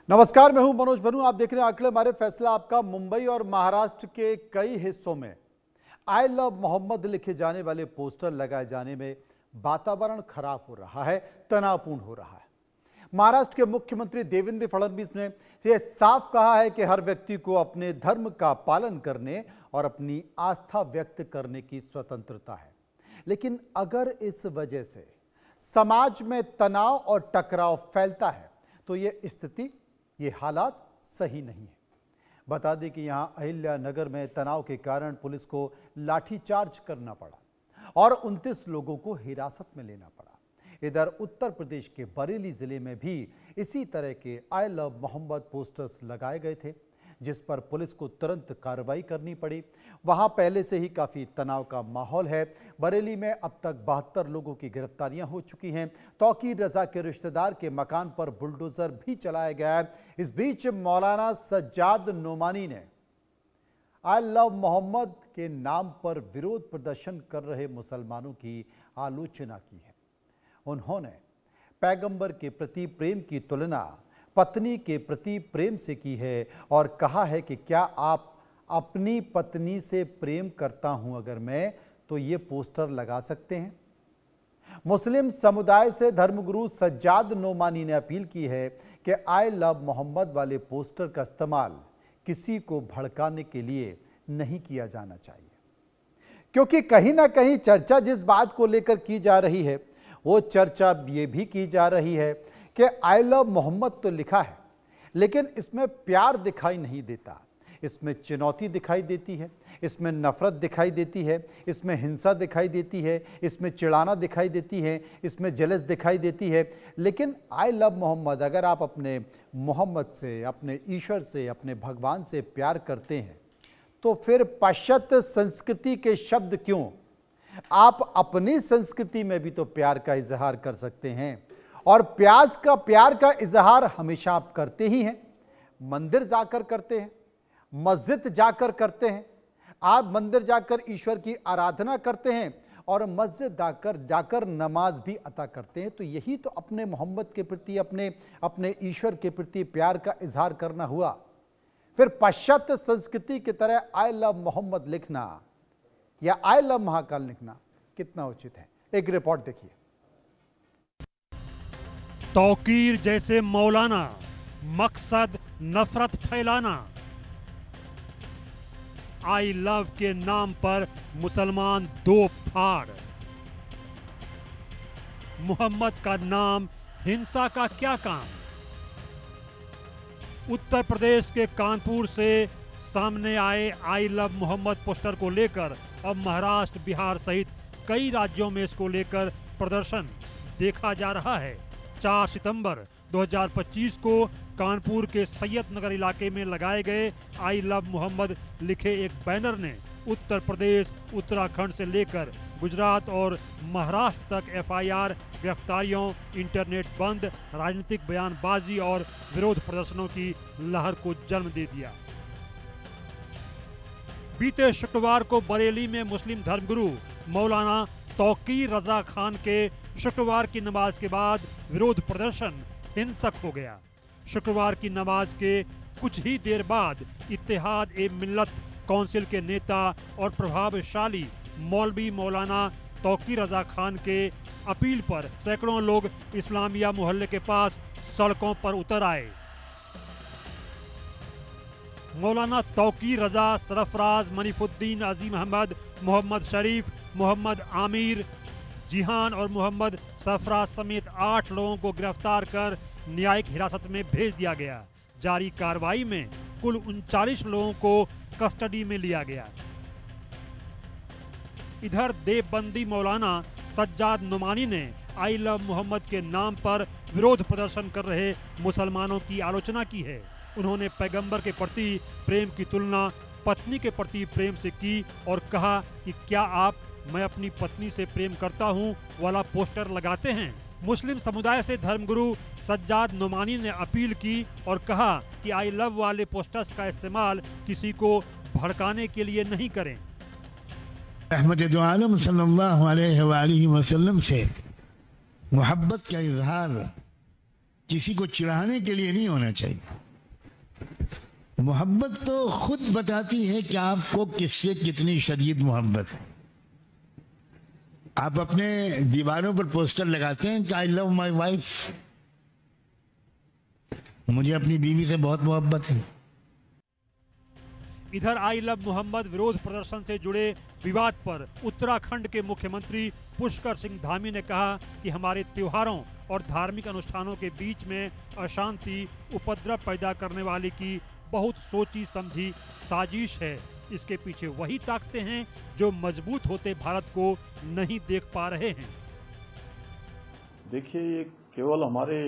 नमस्कार, मैं हूं मनोज बनू। आप देख रहे हैं आंकड़े हमारे फैसला आपका। मुंबई और महाराष्ट्र के कई हिस्सों में आई लव मोहम्मद लिखे जाने वाले पोस्टर लगाए जाने में वातावरण खराब हो रहा है, तनावपूर्ण हो रहा है। महाराष्ट्र के मुख्यमंत्री देवेंद्र फडणवीस ने यह साफ कहा है कि हर व्यक्ति को अपने धर्म का पालन करने और अपनी आस्था व्यक्त करने की स्वतंत्रता है, लेकिन अगर इस वजह से समाज में तनाव और टकराव फैलता है तो ये हालात सही नहीं है। बता दें कि यहां अहिल्या नगर में तनाव के कारण पुलिस को लाठीचार्ज करना पड़ा और 29 लोगों को हिरासत में लेना पड़ा। इधर उत्तर प्रदेश के बरेली जिले में भी इसी तरह के आई लव मोहम्मद पोस्टर्स लगाए गए थे, जिस पर पुलिस को तुरंत कार्रवाई करनी पड़ी। वहां पहले से ही काफी तनाव का माहौल है। बरेली में अब तक 72 लोगों की गिरफ्तारियां हो चुकी हैं। तौकीर रजा के रिश्तेदार के मकान पर बुलडोजर भी चलाया गया है। इस बीच मौलाना सज्जाद नोमानी ने आई लव मोहम्मद के नाम पर विरोध प्रदर्शन कर रहे मुसलमानों की आलोचना की है। उन्होंने पैगंबर के प्रति प्रेम की तुलना पत्नी के प्रति प्रेम से की है और कहा है कि क्या आप अपनी पत्नी से प्रेम करता हूं अगर मैं, तो ये पोस्टर लगा सकते हैं। मुस्लिम समुदाय से धर्मगुरु सज्जाद नोमानी ने अपील की है कि आई लव मोहम्मद वाले पोस्टर का इस्तेमाल किसी को भड़काने के लिए नहीं किया जाना चाहिए, क्योंकि कहीं ना कहीं चर्चा जिस बात को लेकर की जा रही है वो चर्चा ये भी की जा रही है कि आई लव मोहम्मद तो लिखा है, लेकिन इसमें प्यार दिखाई नहीं देता, इसमें चुनौती दिखाई देती है, इसमें नफरत दिखाई देती है, इसमें हिंसा दिखाई देती है, इसमें चिढ़ाना दिखाई देती है, इसमें जलस दिखाई देती है। लेकिन आई लव मोहम्मद, अगर आप अपने मोहम्मद से, अपने ईश्वर से, अपने भगवान से प्यार करते हैं तो फिर पाश्चात्य संस्कृति के शब्द क्यों? आप अपनी संस्कृति में भी तो प्यार का इजहार कर सकते हैं, और प्यार का इजहार हमेशा आप करते ही हैं। मंदिर जाकर करते हैं, मस्जिद जाकर करते हैं। आप मंदिर जाकर ईश्वर की आराधना करते हैं और मस्जिद जाकर नमाज भी अता करते हैं। तो यही तो अपने मोहम्मद के प्रति, अपने ईश्वर के प्रति प्यार का इजहार करना हुआ। फिर पाश्चात्य संस्कृति की तरह आई लव मोहम्मद लिखना या आई लव महाकाल लिखना कितना उचित है? एक रिपोर्ट देखिए। तौकीर जैसे मौलाना, मकसद नफरत फैलाना। आई लव के नाम पर मुसलमान दो फाड़। मोहम्मद का नाम हिंसा का क्या काम? उत्तर प्रदेश के कानपुर से सामने आए आई लव मोहम्मद पोस्टर को लेकर अब महाराष्ट्र, बिहार सहित कई राज्यों में इसको लेकर प्रदर्शन देखा जा रहा है। 4 सितंबर 2025 को कानपुर के सैयद नगर इलाके में लगाए गए आई लव मोहम्मद लिखे एक बैनर ने उत्तर प्रदेश, उत्तराखंड से लेकर गुजरात और महाराष्ट्र तक एफआईआर, गिरफ्तारियों, इंटरनेट बंद, राजनीतिक बयानबाजी और विरोध प्रदर्शनों की लहर को जन्म दे दिया। बीते शुक्रवार को बरेली में मुस्लिम धर्मगुरु मौलाना तौकीर रजा खान के शुक्रवार की नमाज के बाद विरोध प्रदर्शन हिंसक हो गया। शुक्रवार की नमाज के कुछ ही देर बाद इत्तेहाद ए मिल्लत काउंसिल के नेता और प्रभावशाली मौलवी मौलाना तौकीर रजा खान के अपील पर सैकड़ों लोग इस्लामिया मोहल्ले के पास सड़कों पर उतर आए। मौलाना तौकीर रजा, सरफराज, मनीफुद्दीन, अजीम अहमद, मोहम्मद शरीफ, मोहम्मद आमिर, जिहान और मोहम्मद सरफराज समेत 8 लोगों को गिरफ्तार कर न्यायिक हिरासत में भेज दिया गया। जारी कार्रवाई में कुल 39 लोगों को कस्टडी में लिया गया। इधर देवबंदी मौलाना सज्जाद नोमानी ने आई लव मोहम्मद के नाम पर विरोध प्रदर्शन कर रहे मुसलमानों की आलोचना की है। उन्होंने पैगंबर के प्रति प्रेम की तुलना पत्नी के प्रति प्रेम से की और कहा कि क्या आप मैं अपनी पत्नी से प्रेम करता हूं वाला पोस्टर लगाते हैं। मुस्लिम समुदाय से धर्मगुरु सज्जाद नोमानी ने अपील की और कहा कि आई लव वाले पोस्टर्स का इस्तेमाल किसी को भड़काने के लिए नहीं करें। रहमत दो आलम सल्लल्लाहु अलैहि वसल्लम से मोहब्बत का इजहार किसी को चिढ़ाने के लिए नहीं होना चाहिए। मोहब्बत तो खुद बताती है कि आपको किससे कितनी शदीद मोहब्बत है। आप अपने दीवारों पर पोस्टर लगाते हैं कि आई लव माई वाइफ, मुझे अपनी बीवी से बहुत मोहब्बत है। इधर आई लव मोहम्मद विरोध प्रदर्शन से जुड़े विवाद पर उत्तराखंड के मुख्यमंत्री पुष्कर सिंह धामी ने कहा कि हमारे त्योहारों और धार्मिक अनुष्ठानों के बीच में अशांति उपद्रव पैदा करने वाले की बहुत सोची समझी साजिश है। इसके पीछे वही ताकतें हैं जो मजबूत होते भारत को नहीं देख पा रहे हैं। देखिए, ये केवल हमारे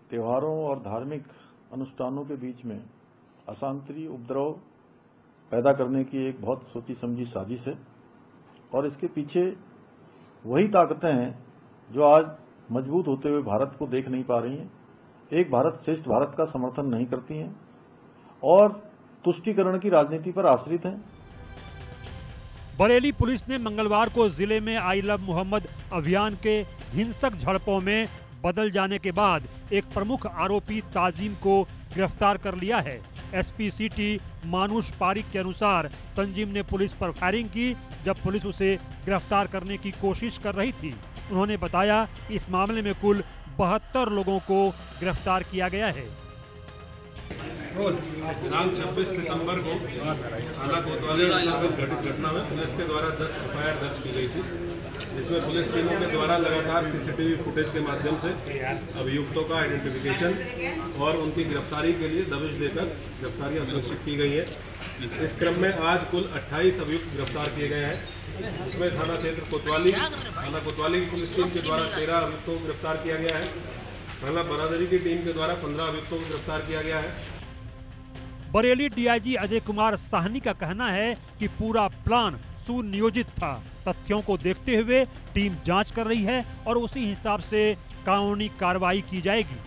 त्योहारों और धार्मिक अनुष्ठानों के बीच में अशांति उपद्रव पैदा करने की एक बहुत सोची समझी साजिश है और इसके पीछे वही ताकतें हैं जो आज मजबूत होते हुए भारत को देख नहीं पा रही हैं, एक भारत श्रेष्ठ भारत का समर्थन नहीं करती हैं और तुष्टीकरण की राजनीति पर आश्रित हैं। बरेली पुलिस ने मंगलवार को जिले में आई लव मोहम्मद अभियान के हिंसक झड़पों में बदल जाने के बाद एक प्रमुख आरोपी ताजिम को गिरफ्तार कर लिया है। एसपी सिटी मानुष पारिक के अनुसार तंजीम ने पुलिस पर फायरिंग की जब पुलिस उसे गिरफ्तार करने की कोशिश कर रही थी। उन्होंने बताया कि इस मामले में कुल 72 लोगों को गिरफ्तार किया गया है। दिनांक 26 सितंबर को थाना कोतवाली अंतर्गत घटित घटना में पुलिस के द्वारा 10 एफआईआर दर्ज की गई थी, जिसमें पुलिस टीमों के द्वारा लगातार सीसीटीवी फुटेज के माध्यम से अभियुक्तों का आइडेंटिफिकेशन और उनकी गिरफ्तारी के लिए दबिश देकर गिरफ्तारियां सुनिश्चित की गई है। इस क्रम में आज कुल 28 अभियुक्त गिरफ्तार किए गए हैं, जिसमें थाना क्षेत्र कोतवाली की पुलिस टीम के द्वारा 13 अभियुक्तों को गिरफ्तार किया गया है। थाना बरादरी की टीम के द्वारा 15 अभियुक्तों को गिरफ्तार किया गया है। बरेली डीआईजी अजय कुमार साहनी का कहना है कि पूरा प्लान सुनियोजित था। तथ्यों को देखते हुए टीम जांच कर रही है और उसी हिसाब से कानूनी कार्रवाई की जाएगी।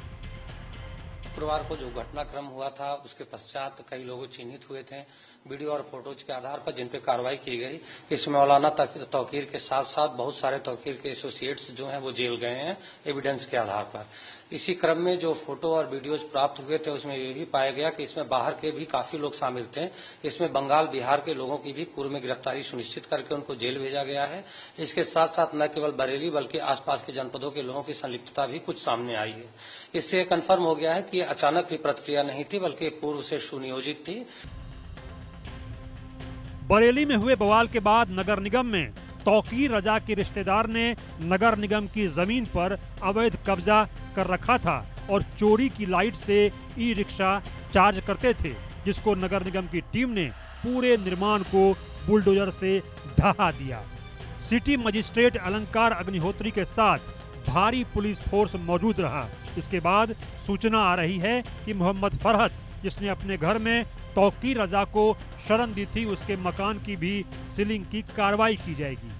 शुक्रवार को जो घटनाक्रम हुआ था उसके पश्चात कई लोग चिन्हित हुए थे वीडियो और फोटोज के आधार पर, जिन पे कार्रवाई की गई। इसमें मौलाना तौकीर के साथ साथ बहुत सारे तौकीर के एसोसिएट्स जो हैं वो जेल गए हैं एविडेंस के आधार पर। इसी क्रम में जो फोटो और वीडियोज प्राप्त हुए थे उसमें ये भी पाया गया कि इसमें बाहर के भी काफी लोग शामिल थे। इसमें बंगाल बिहार के लोगों की भी पूर्व में गिरफ्तारी सुनिश्चित करके उनको जेल भेजा गया है। इसके साथ साथ न केवल बरेली बल्कि आसपास के जनपदों के लोगों की संलिप्तता भी कुछ सामने आई है। इससे कन्फर्म हो गया है कि अचानक की प्रतिक्रिया नहीं थी बल्कि पूर्व से सुनियोजित थी। बरेली में हुए बवाल के बाद नगर निगम में तौकीर रजा के रिश्तेदार ने नगर निगम की जमीन पर अवैध कब्जा कर रखा था और चोरी की लाइट से ई रिक्शा चार्ज करते थे, जिसको नगर निगम की टीम ने पूरे निर्माण को बुलडोजर से ढहा दिया। सिटी मजिस्ट्रेट अलंकार अग्निहोत्री के साथ भारी पुलिस फोर्स मौजूद रहा। इसके बाद सूचना आ रही है कि मोहम्मद फरहत, जिसने अपने घर में तौकीर रजा को शरण दी थी, उसके मकान की भी सीलिंग की कार्रवाई की जाएगी।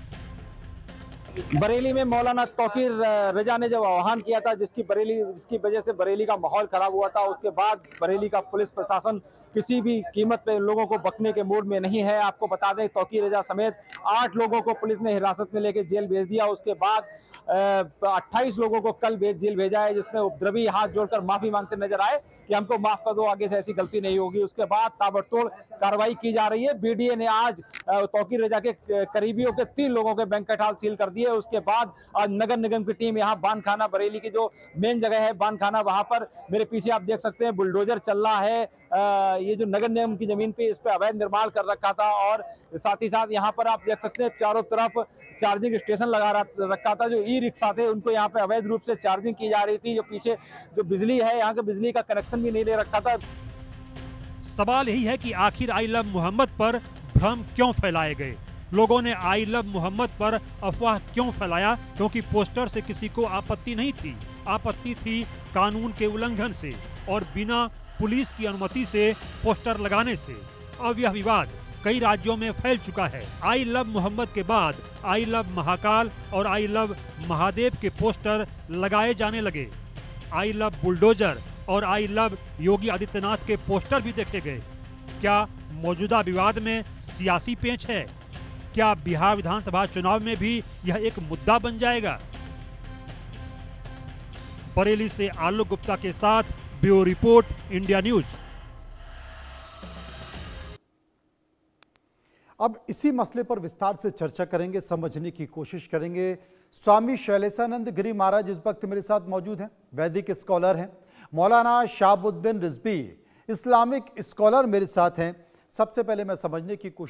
बरेली में मौलाना तौकीर रजा ने जब आह्वान किया था जिसकी वजह से बरेली का माहौल खराब हुआ था, उसके बाद बरेली का पुलिस प्रशासन किसी भी कीमत पे लोगों को बख्शने के मूड में नहीं है। आपको बता दें तौकीर रजा समेत 8 लोगों को पुलिस ने हिरासत में लेकर जेल भेज दिया। उसके बाद 28 लोगों को कल जेल भेजा है, जिसमें उपद्रवी हाथ जोड़कर माफी मांगते नजर आए कि हमको माफ कर दो, आगे से ऐसी गलती नहीं होगी। उसके बाद ताबड़तोड़ कार्रवाई की जा रही है। बीडीए ने आज तौकीर रजा के करीबियों के 3 लोगों के बैंक अकाउंट सील कर दिए। उसके बाद आज नगर निगम की टीम यहाँ बानखाना, बरेली की जो मेन जगह है बानखाना, वहां पर मेरे पीछे आप देख सकते हैं बुलडोजर चल रहा है। ये जो नगर निगम की जमीन पे इस पे अवैध निर्माण कर रखा था और साथ ही साथ यहाँ पर आप देख सकते हैं चारों तरफ चार्जिंग स्टेशन लगा रखा था। जो ई रिक्शा थे उनको यहाँ पे अवैध रूप से चार्जिंग की जा रही थी। जो पीछे जो बिजली है, यहाँ के बिजली का कनेक्शन भी नहीं ले रखा था। सवाल यही है कि आखिर आई लव मोहम्मद पर भ्रम क्यों फैलाए गए? लोगों ने आई लव मोहम्मद पर अफवाह क्यों फैलाया? क्योंकि पोस्टर से किसी को आपत्ति नहीं थी, आपत्ति थी कानून के उल्लंघन से और बिना पुलिस की अनुमति से पोस्टर लगाने से। अब यह विवाद कई राज्यों में फैल चुका है। आई लव मोहम्मद के बाद आई लव महाकाल और आई लव महादेव के पोस्टर लगाए जाने लगे। आई लव बुलडोजर और आई लव योगी आदित्यनाथ के पोस्टर भी देखे गए। क्या मौजूदा विवाद में सियासी पेंच है? क्या बिहार विधानसभा चुनाव में भी यह एक मुद्दा बन जाएगा? बरेली से आलोक गुप्ता के साथ ब्यूरो रिपोर्ट, इंडिया न्यूज। अब इसी मसले पर विस्तार से चर्चा करेंगे, समझने की कोशिश करेंगे। स्वामी शैलेशानंद गिरी महाराज इस वक्त मेरे साथ मौजूद हैं, वैदिक स्कॉलर हैं। मौलाना शाहबुद्दीन रिजवी इस्लामिक स्कॉलर मेरे साथ हैं। सबसे पहले मैं समझने की कोशिश